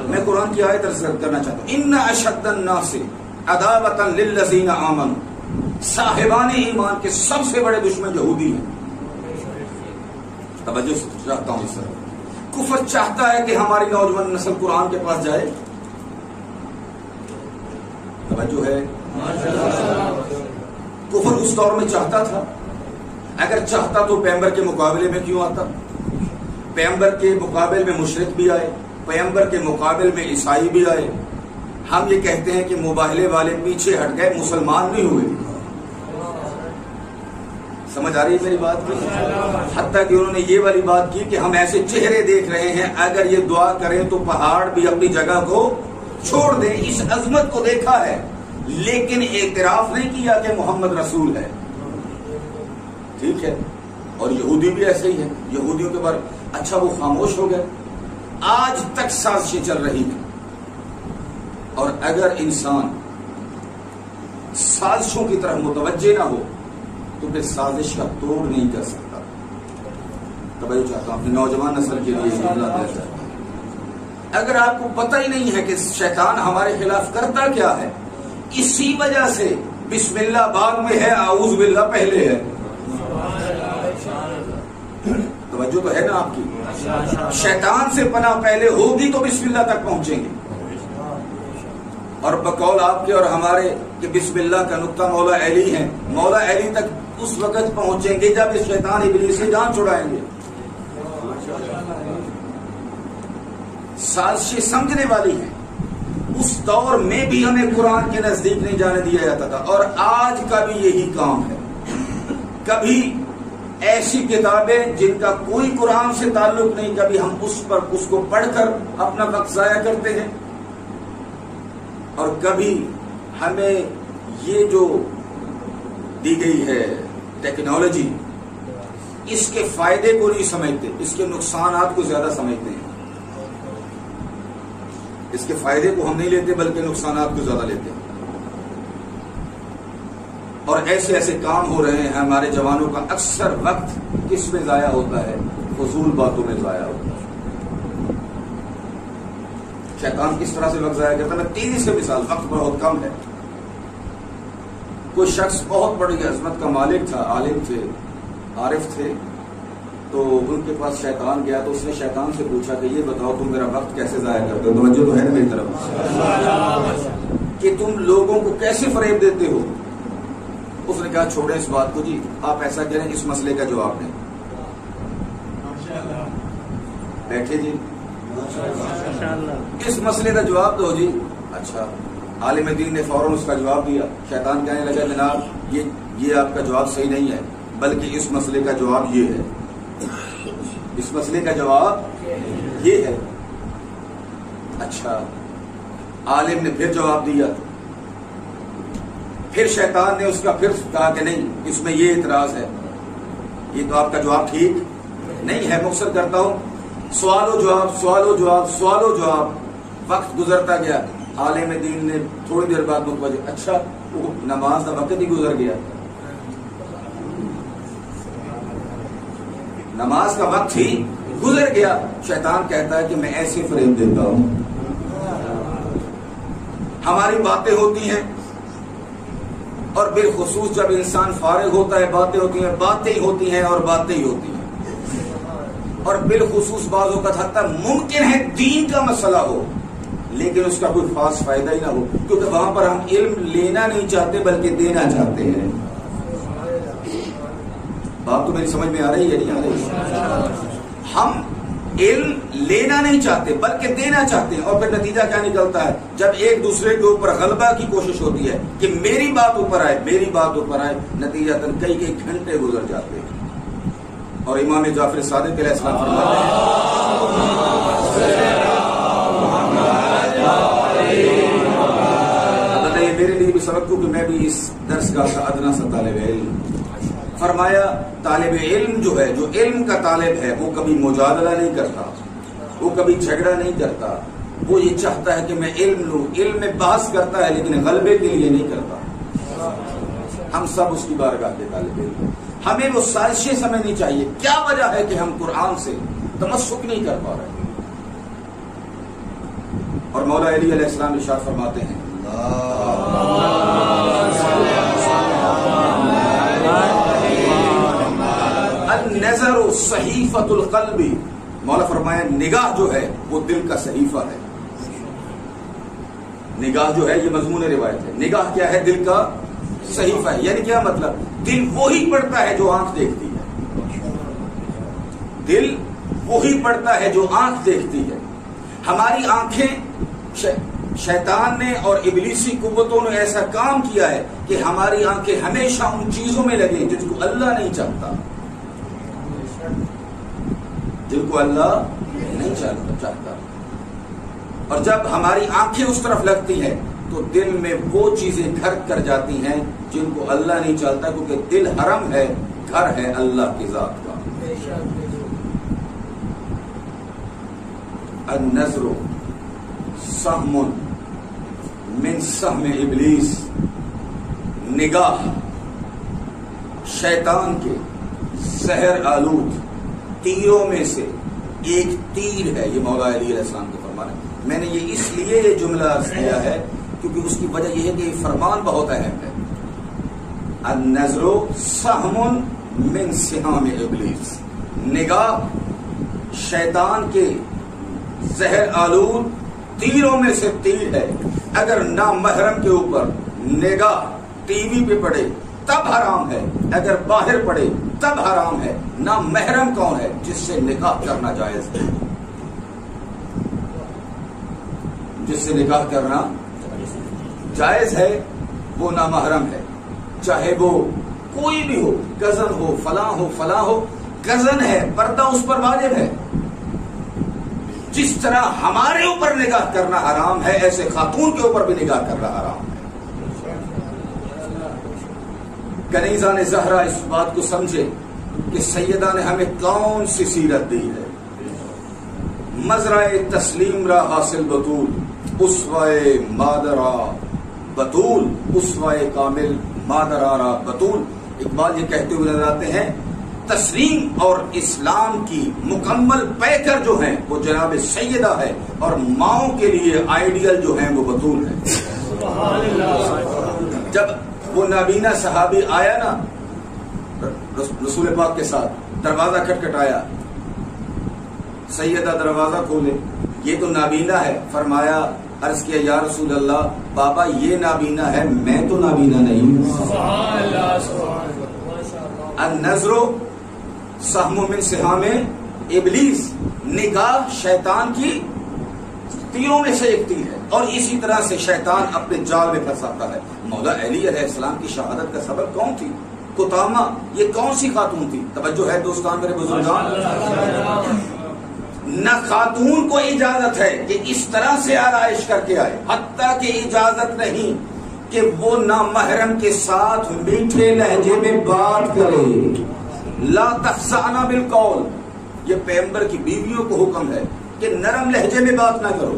میں قرآن کی آیت عرض کرنا چاہتا ہوں، ان اشد الناس عداوۃ للذین آمنوا، صاحبان ایمان کے سب سے بڑے دشمن یہودی ہیں۔ توجہ چاہتا ہوں اس طرح، کفر چاہتا ہے کہ ہماری نوجوان نسل قرآن کے پاس جائے، توجہ ہے، کفر اس دور میں چاہتا تھا۔ اگر چاہتا تو پیغمبر کے مقابلے میں کیوں آتا؟ پیغمبر کے مقابلے میں مشرک بھی آئے، پیغمبر کے مقابل میں عیسائی بھی آئے۔ ہم یہ کہتے ہیں کہ مباہلے والے پیچھے ہٹ گئے، مسلمان نہیں ہوئے۔ سمجھ آ رہی ہے میری بات؟ حتیٰ کہ انہوں نے یہ والی بات کی کہ ہم ایسے چہرے دیکھ رہے ہیں، اگر یہ دعا کریں تو پہاڑ بھی اپنی جگہ کو چھوڑ دیں۔ اس عظمت کو دیکھا ہے لیکن اعتراف نہیں کیا کہ محمد رسول ہے۔ ٹھیک ہے، اور یہودی بھی ایسے ہی ہے، یہودیوں کے بارے اچھا وہ خاموش ہو گئے۔ آج تک سازشیں چل رہی ہیں، اور اگر انسان سازشوں کی طرف متوجہ نہ ہو تو پھر سازش کا توڑ نہیں کر سکتا۔ توجہ چاہتا ہوں اپنی نوجوان نسل کے لیے جملہ دیتا ہے، اگر آپ کو پتہ ہی نہیں ہے کہ شیطان ہمارے خلاف کرتا کیا ہے، اسی وجہ سے بسم اللہ بعد میں ہے، اعوذ باللہ پہلے ہے۔ توجہ تو ہے نا آپ کی؟ شیطان سے پناہ پہلے ہوگی تو بسم اللہ تک پہنچیں گے، اور بقول آپ کے اور ہمارے کہ بسم اللہ کا نقطہ مولا علی ہے، مولا علی تک اس وقت پہنچیں گے جب اس شیطان ابلیس سے جان چھڑائیں گے۔ سازشیں سمجھنے والی ہیں۔ اس دور میں بھی ہمیں قرآن کے نزدیک نہیں جانے دیا جاتا تھا، اور آج کا بھی یہی کام ہے۔ کبھی ایسی کتابیں جن کا کوئی قرآن سے تعلق نہیں، کبھی ہم اس کو پڑھ کر اپنا وقت ضائع کرتے ہیں، اور کبھی ہمیں یہ جو دی گئی ہے ٹیکنالوجی، اس کے فائدے کو نہیں سمجھتے، اس کے نقصانات کو زیادہ سمجھتے ہیں۔ اس کے فائدے کو ہم نہیں لیتے بلکہ نقصانات کو زیادہ لیتے ہیں، اور ایسے ایسے کام ہو رہے ہیں۔ ہمارے جوانوں کا اکثر وقت کس میں ضائع ہوتا ہے؟ فضول باتوں میں ضائع ہوتا ہے۔ شیطان کس طرح سے وقت ضائع کرتا ہے؟ میں تیزی سے مثال، وقت بہت کم ہے۔ کوئی شخص بہت بڑی عظمت کا مالک تھا، عالم تھے، عارف تھے، تو ان کے پاس شیطان گیا تو اس نے شیطان سے پوچھا کہ یہ بتاؤ تم میرا وقت کیسے ضائع کرتے ہو؟ توجہ تو ہے نا میری طرف، کہ تم لوگوں کو کیسے فریب دیتے ہو؟ اس نے کہا چھوڑیں اس بات کو جی، آپ ایسا کریں اس مسئلے کا جواب دیں۔ بیٹھے جی، اس مسئلے کا جواب دو جی۔ اچھا عالم دین نے فوراً اس کا جواب دیا. شیطان کہنے لگا جناب یہ آپ کا جواب صحیح نہیں ہے، بلکہ اس مسئلے کا جواب یہ ہے، اس مسئلے کا جواب یہ ہے. اچھا، عالم نے پھر جواب دیا. پھر شیطان نے اس کا پھر کہا کہ نہیں، اس میں یہ اعتراض ہے، یہ تو آپ کا جواب ٹھیک نہیں ہے. مقصد کرتا ہوں سوال و جواب، سوال و جواب، سوال و جواب. وقت گزرتا گیا. عالم دین نے تھوڑی دیر بعد متوجہ، اچھا وہ نماز کا وقت ہی گزر گیا، نماز کا وقت ہی گزر گیا. شیطان کہتا ہے کہ میں ایسے فریب دیتا ہوں. ہماری باتیں ہوتی ہیں اور بالخصوص جب انسان فارغ ہوتا ہے باتیں ہوتی ہیں، باتیں ہی ہوتی ہیں اور باتیں ہی ہوتی ہیں. اور بالخصوص بعض اوقات حتیٰ ممکن ہے دین کا مسئلہ ہو لیکن اس کا کوئی خاص فائدہ ہی نہ ہو، کیونکہ وہاں پر ہم علم لینا نہیں چاہتے بلکہ دینا چاہتے ہیں. بات تو میری سمجھ میں آ رہی ہے نہیں آ رہی؟ ہم علم لینا نہیں چاہتے بلکہ دینا چاہتے ہیں. اور پھر نتیجہ کیا نکلتا ہے؟ جب ایک دوسرے کے اوپر غلبہ کی کوشش ہوتی ہے کہ میری بات اوپر آئے، میری بات اوپر آئے، نتیجتاً کئی گھنٹے گزر جاتے ہیں. اور امام جعفر صادق علیہ السلام فرماتے ہیں، میرے لیے بھی سبق کو کہ میں بھی اس درس کا ادنا سا طالب علم. فرمایا طالب علم جو ہے، جو علم کا طالب ہے، وہ کبھی مجادلہ نہیں کرتا، وہ کبھی جھگڑا نہیں کرتا. وہ یہ چاہتا ہے کہ میں علم لوں. علم میں بحث کرتا ہے لیکن غلبے کے لیے نہیں کرتا. ہم سب اس کی بارگاہ کے طالب علم. ہمیں وہ سازشیں سمجھنی چاہیے. کیا وجہ ہے کہ ہم قرآن سے تمسک نہیں کر پا رہے؟ اور مولا علی علیہ السلام ارشاد فرماتے ہیں، النظر صحیفۃ القلب. مولا فرمایا نگاہ جو ہے وہ دل کا صحیفہ ہے. نگاہ جو ہے یہ مضمون روایت ہے. نگاہ کیا ہے؟ دل کا صحیفہ ہے. یعنی کیا مطلب؟ دل وہی پڑھتا ہے جو آنکھ دیکھتی ہے. دل وہی پڑھتا ہے جو آنکھ دیکھتی ہے. ہماری آنکھیں شیطان نے اور ابلیسی قوتوں نے ایسا کام کیا ہے کہ ہماری آنکھیں ہمیشہ ان چیزوں میں لگیں جن کو اللہ نہیں چاہتا، جن کو اللہ نہیں چاہتا. اور جب ہماری آنکھیں اس طرف لگتی ہیں تو دل میں وہ چیزیں گھر کر جاتی ہیں جن کو اللہ نہیں چاہتا، کیونکہ دل حرم ہے، گھر ہے اللہ کی ذات کا. النظر سہم من سہم ابلیس. نگاہ شیطان کے زہر آلود تیروں میں سے ایک تیر ہے. یہ مولا علی علیہ السلام کا فرمان ہے. میں نے یہ اس لیے یہ جملہ کیا ہے کیونکہ اس کی وجہ یہ ہے کہ یہ فرمان بہت اہم ہے. النظر سہم من سہام ابلیس. نگاہ شیطان کے زہر آلود تیروں میں سے تیر ہے. اگر نامحرم کے اوپر نگاہ ٹی وی پہ پڑے تب حرام ہے، اگر باہر پڑے تب حرام ہے. نامحرم کون ہے؟ جس سے نکاح کرنا جائز ہے. جس سے نکاح کرنا جائز ہے وہ نامحرم ہے، چاہے وہ کوئی بھی ہو، کزن ہو، فلاں ہو، فلاں ہو. کزن ہے، پردہ اس پر واجب ہے. جس طرح ہمارے اوپر نگاہ کرنا حرام ہے ایسے خاتون کے اوپر بھی نگاہ کرنا حرام ہے. کنیزہ نے زہرا اس بات کو سمجھے کہ سیدہ نے ہمیں کون سی سیرت دی ہے. مزرعہ تسلیم را حاصل بطول، اسوائے مادرا بطول، اسوائے کامل مادرارا بطول. اقبال یہ کہتے ہوئے نظر آتے ہیں تسلیم اور اسلام کی مکمل پیکر جو ہیں وہ جناب سیدہ ہے، اور ماؤں کے لیے آئیڈیل جو ہیں وہ بطول ہے. جب وہ نابینا صحابی آیا نا رسول پاک کے ساتھ، دروازہ کھٹکھٹایا، سیدہ دروازہ کھولے، یہ تو نابینا ہے. فرمایا، عرض کیا یا رسول اللہ، بابا یہ نابینا ہے، میں تو نابینا نہیں. النظر سہم من سہام ابلیس. نگاہ شیطان کی تیروں میں سے ایک تیر ہے، اور اسی طرح سے شیطان اپنے جال میں پھنساتا ہے۔ مولا علی علیہ السلام کی شہادت کا سبب کون تھی؟ قطامہ، یہ کون سی خاتون تھی؟ توجہ ہے دوستان میرے بزرگان، نہ خاتون کو اجازت ہے کہ اس طرح سے آرائش کر کے آئے، حتیٰ کہ اجازت نہیں کہ وہ نامحرم کے ساتھ میٹھے لہجے میں بات کرے۔ لا تخضعن بالقول، یہ پیغمبر کی بیویوں کو حکم ہے کہ نرم لہجے میں بات نہ کرو۔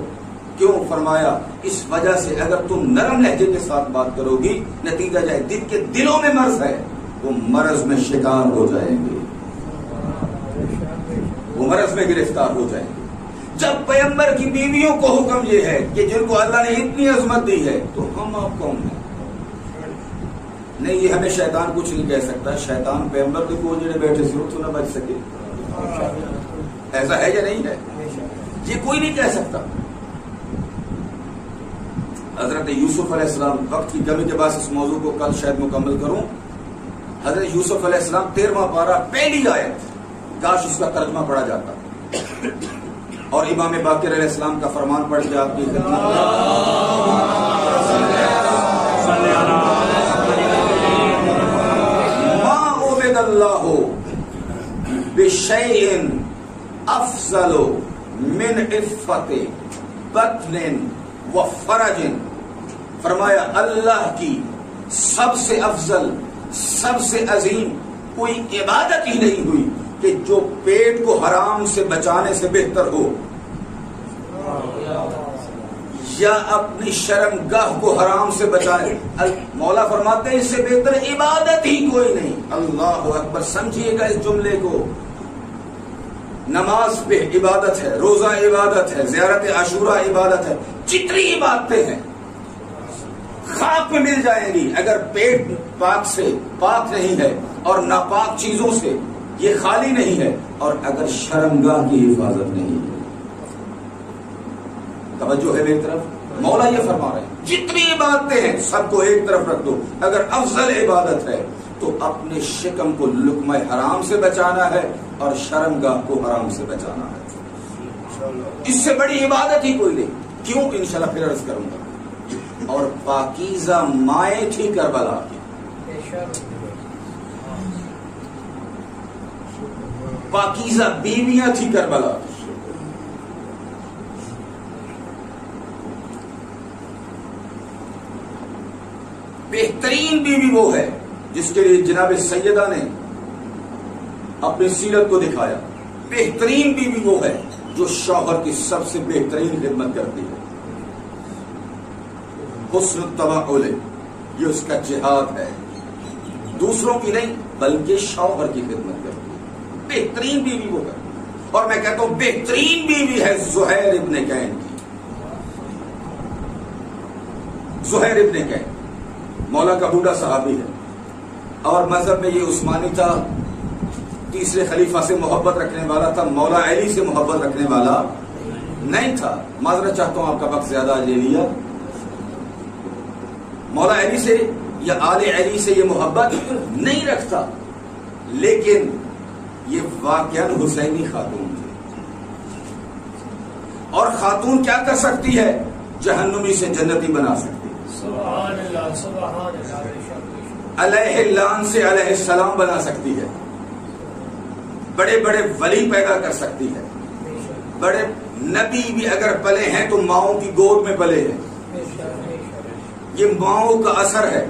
کیوں؟ فرمایا اس وجہ سے اگر تم نرم لہجے کے ساتھ بات کرو گی، نتیجہ جائے دل کے دلوں میں مرض ہے، وہ مرض میں شکار ہو جائیں گے، وہ مرض میں گرفتار ہو جائیں گے۔ جب پیغمبر کی بیویوں کو حکم یہ ہے کہ جن کو اللہ نے اتنی عظمت دی ہے، تو ہم آپ کون ہیں؟ نہیں، یہ ہمیں شیطان کچھ نہیں کہہ سکتا۔ شیطان پیغمبر کے کو جڑے بیٹھے سے تو نہ بچ سکے، ایسا ہے یا نہیں ہے؟ یہ کوئی نہیں کہہ سکتا۔ حضرت یوسف علیہ السلام، وقت کی کمی کے بعد اس موضوع کو کل شاید مکمل کروں۔ حضرت یوسف علیہ السلام 13واں پارہ پہلی آیت، کاش اس کا ترجمہ پڑھا جاتا اور امام باقر علیہ السلام کا فرمان پڑھ کے آپ کی خدمت ما عبد اللہ بشیء افضل من عفت بطن و فرج، فرمایا اللہ کی سب سے افضل، سب سے عظیم کوئی عبادت ہی نہیں ہوئی کہ جو پیٹ کو حرام سے بچانے سے بہتر ہو، یا اپنی شرمگاہ کو حرام سے بچانے۔ مولا فرماتے ہیں اس سے بہتر عبادت ہی کوئی نہیں۔ اللہ اکبر، سمجھیے گا اس جملے کو۔ نماز پہ عبادت ہے، روزہ عبادت ہے، زیارت عاشورہ عبادت ہے، جتنی عبادتیں ہیں خاک میں مل جائیں گی اگر پیٹ پاک سے پاک نہیں ہے اور ناپاک چیزوں سے یہ خالی نہیں ہے، اور اگر شرمگاہ کی حفاظت نہیں ہے۔ توجہ ہے میری طرف؟ مولا یہ فرما رہے ہیں جتنی عبادتیں ہیں سب کو ایک طرف رکھ دو، اگر افضل عبادت ہے تو اپنے شکم کو لقمہ حرام سے بچانا ہے اور شرمگاہ کو حرام سے بچانا ہے۔ اس سے بڑی عبادت ہی کوئی نہیں۔ کیوں؟ انشاءاللہ پھر عرض کروں گا۔ اور پاکیزہ مائیں تھی کربلا کی، پاکیزہ بیویاں تھی کربلا کی۔ بہترین بیوی وہ ہے جس کے لیے جناب سیدہ نے اپنی سیرت کو دکھایا۔ بہترین بیوی وہ ہے جو شوہر کی سب سے بہترین خدمت کرتی ہے۔ حسن التبعل، یہ اس کا جہاد ہے، دوسروں کی نہیں بلکہ شوہر کی خدمت کرتی ہے۔ بہترین بیوی وہ ہے، اور میں کہتا ہوں بہترین بیوی ہے زہیر ابن کین کی۔ زہیر ابن کین مولا کا بوڑھا صحابی ہے، اور مذہب میں یہ عثمانی تھا، تیسرے خلیفہ سے محبت رکھنے والا تھا، مولا علی سے محبت رکھنے والا نہیں تھا۔ معذرت چاہتا ہوں، آپ کا وقت زیادہ لے لیا۔ مولا علی سے یا آل علی سے یہ محبت نہیں رکھتا، لیکن یہ واقعاً حسینی خاتون تھی، اور خاتون کیا کر سکتی ہے؟ جہنمی سے جنتی بنا سکتی ہے، سبحان اللہ، سبحان اللہ، علیہ اللعن سے علیہ السلام بنا سکتی ہے، بڑے بڑے ولی پیدا کر سکتی ہے، بڑے نبی بھی اگر پلے ہیں تو ماؤں کی گود میں پلے ہیں، یہ ماؤں کا اثر ہے۔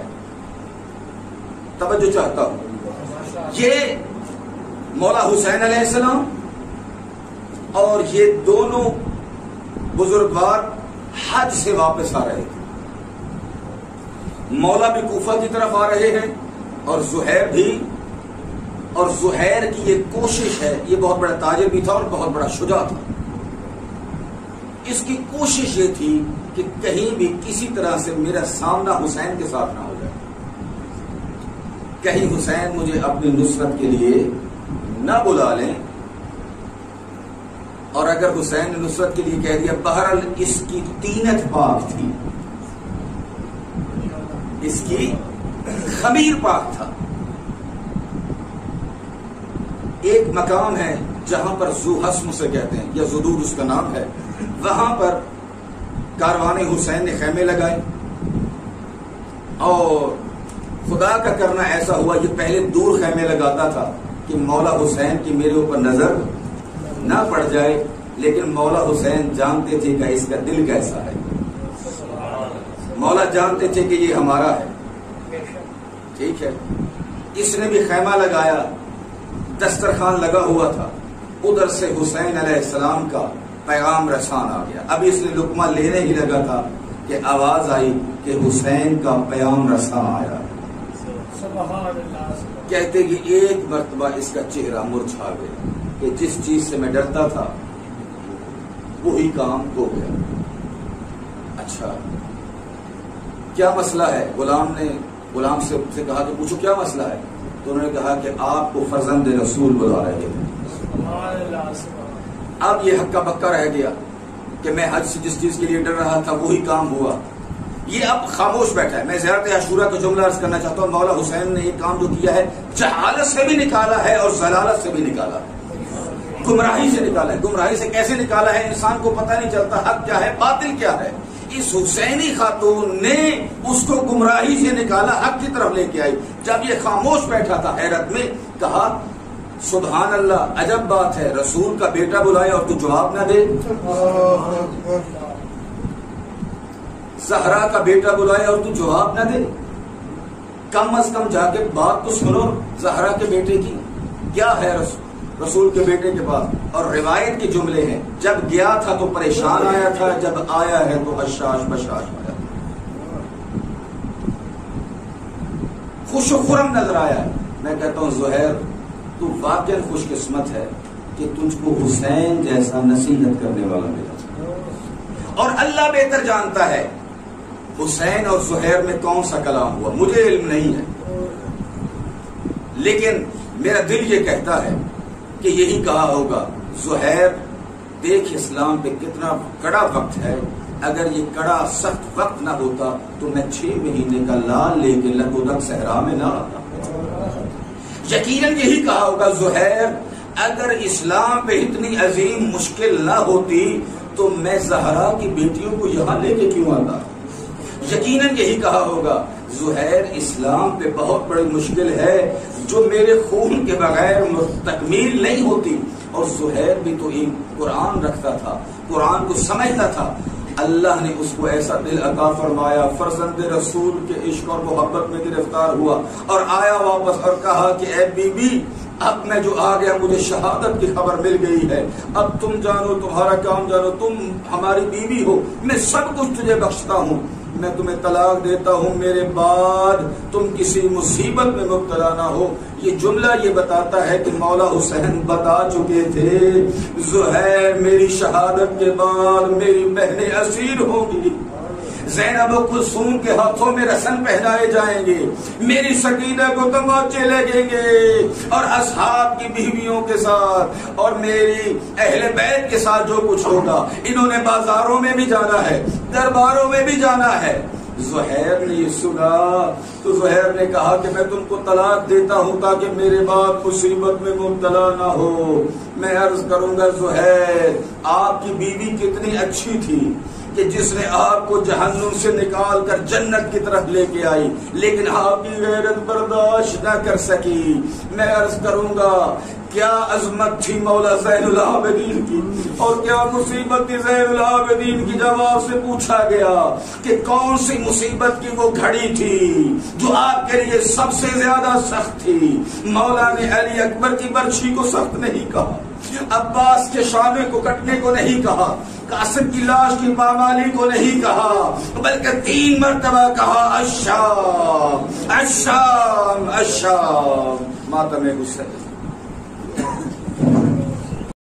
توجہ چاہتا ہوں، یہ مولا حسین علیہ السلام اور یہ دونوں بزرگوار حج سے واپس آ رہے تھے۔ مولا بھی کوفہ کی طرف آ رہے ہیں اور زہیر بھی، اور زہیر کی یہ کوشش ہے، یہ بہت بڑا تاجر بھی تھا اور بہت بڑا شجاع تھا، اس کی کوشش یہ تھی کہ کہیں بھی کسی طرح سے میرا سامنا حسین کے ساتھ نہ ہو جائے، کہیں حسین مجھے اپنی نصرت کے لیے نہ بلا لیں، اور اگر حسین نے نصرت کے لیے کہہ دیا، بہرحال اس کی طینت پاک تھی، اس کی خمیر پاک تھا۔ ایک مقام ہے جہاں پر ذو حسم سے کہتے ہیں، یا زدور اس کا نام ہے، وہاں پر کاروان حسین نے خیمے لگائے اور خدا کا کرنا ایسا ہوا یہ پہلے دور خیمے لگاتا تھا کہ مولا حسین کی میرے اوپر نظر نہ پڑ جائے، لیکن مولا حسین جانتے تھے کہ اس کا دل کیسا ہے، مولا جانتے تھے کہ یہ ہمارا ہے، ٹھیک ہے۔ اس نے بھی خیمہ لگایا، دسترخوان لگا ہوا تھا، ادھر سے حسین علیہ السلام کا پیغام رسان آ گیا۔ اب اس نے لقمہ لینے ہی لگا تھا کہ آواز آئی کہ حسین کا پیغام رساں آیا۔ کہتے کہ ایک مرتبہ اس کا چہرہ مرجھا گیا کہ جس چیز سے میں ڈرتا تھا وہی کام ہو گیا۔ اچھا کیا مسئلہ ہے؟ غلام سے کہا کہ پوچھو کیا مسئلہ ہے؟ تو انہوں نے کہا کہ آپ کو فرزند رسول بلا رہے ہیں۔ اب یہ ہکا بکا رہ گیا کہ میں حج سے جس چیز کے لیے ڈر رہا تھا وہی کام ہوا۔ یہ اب خاموش بیٹھا ہے۔ میں زیارت عاشورہ کا جملہ عرض کرنا چاہتا ہوں، مولا حسین نے یہ کام جو کیا ہے جہالت سے بھی نکالا ہے اور ضلالت سے بھی نکالا ہے، گمراہی سے نکالا ہے۔ گمراہی سے کیسے نکالا ہے؟ انسان کو پتہ نہیں چلتا حق کیا ہے باطل کیا ہے۔ اس حسینی خاتون نے اس کو گمراہی سے نکالا، حق کی طرف لے کے آئی۔ جب یہ خاموش بیٹھا تھا حیرت میں، کہا سبحان اللہ، عجب بات ہے، رسول کا بیٹا بلائے اور تو جواب نہ دے، زہرا کا بیٹا بلائے اور تو جواب نہ دے، کم از کم جا کے بات تو سنو زہرا کے بیٹے کی، کیا ہے رسول کے بیٹے کے پاس۔ اور روایت کے جملے ہیں، جب گیا تھا تو پریشان آیا تھا، جب آیا ہے تو حشاش بشاش آیا، خوش و خرم نظر آیا۔ میں کہتا ہوں زہیر تو واقعی خوش قسمت ہے کہ تجھ کو حسین جیسا نصیحت کرنے والا ملا، اور اللہ بہتر جانتا ہے حسین اور زہیر میں کون سا کلام ہوا، مجھے علم نہیں ہے، لیکن میرا دل یہ کہتا ہے کہ یہی کہا ہوگا زہیر دیکھ اسلام پہ کتنا کڑا وقت ہے، اگر یہ کڑا سخت وقت نہ ہوتا تو میں 6 مہینے کا لال لے کے لگودک صحرا میں نہ آتا۔ یقیناً یہی کہا ہوگا زہیر اگر اسلام پہ اتنی عظیم مشکل نہ ہوتی تو میں زہرا کی بیٹیوں کو یہاں لے کے کیوں آتا۔ یقیناً یہی کہا ہوگا زہیر اسلام پہ بہت بڑی مشکل ہے جو میرے خون کے بغیر تکمیل نہیں ہوتی، اور زہیر بھی تو ایک قرآن رکھتا تھا، قرآن کو سمجھتا تھا۔ اللہ نے اس کو ایسا دل عطا فرمایا، فرزند رسول کے عشق اور محبت میں گرفتار ہوا اور آیا واپس اور کہا کہ اے بی بی اب میں جو آ گیا مجھے شہادت کی خبر مل گئی ہے، اب تم جانو تمہارا کام جانو، تم ہماری بیوی ہو، میں سب کچھ تجھے بخشتا ہوں، میں تمہیں طلاق دیتا ہوں، میرے بعد تم کسی مصیبت میں مبتلا نہ ہو۔ یہ جملہ یہ بتاتا ہے کہ مولا حسین بتا چکے تھے زہیر میری شہادت کے بعد میری بہنیں اسیر ہوں گی، زینب و کلثوم کے ہاتھوں میں رسن پہنائے جائیں گے، میری سکینہ کو تماچے لگیں گے، اور اصحاب کی بیویوں کے ساتھ اور میری اہل بیت کے ساتھ جو کچھ ہوگا، انہوں نے بازاروں میں بھی جانا ہے، درباروں میں بھی جانا ہے۔ زہیر نے یہ سنا تو زہیر نے کہا کہ میں تم کو طلاق دیتا ہوں تاکہ میرے بعد مصیبت میں مبتلا نہ ہو۔ میں عرض کروں گا زہیر آپ کی بیوی کتنی اچھی تھی کہ جس نے آپ کو جہنم سے نکال کر جنت کی طرف لے کے آئی، لیکن آپ کی غیرت برداشت نہ کر سکی۔ میں عرض کروں گا کیا عظمت تھی مولا زین العابدین کی، اور کیا مصیبت تھی زین العابدین کی جب آپ سے پوچھا گیا کہ کون سی مصیبت کی وہ گھڑی تھی جو آپ کے لیے سب سے زیادہ سخت تھی۔ مولا نے علی اکبر کی برچھی کو سخت نہیں کہا، عباس کے شانے کو کٹنے کو نہیں کہا، قاسم کی لاش کی پامالی کو نہیں کہا، بلکہ 3 مرتبہ کہا الشام الشام الشام، ماتم حسین۔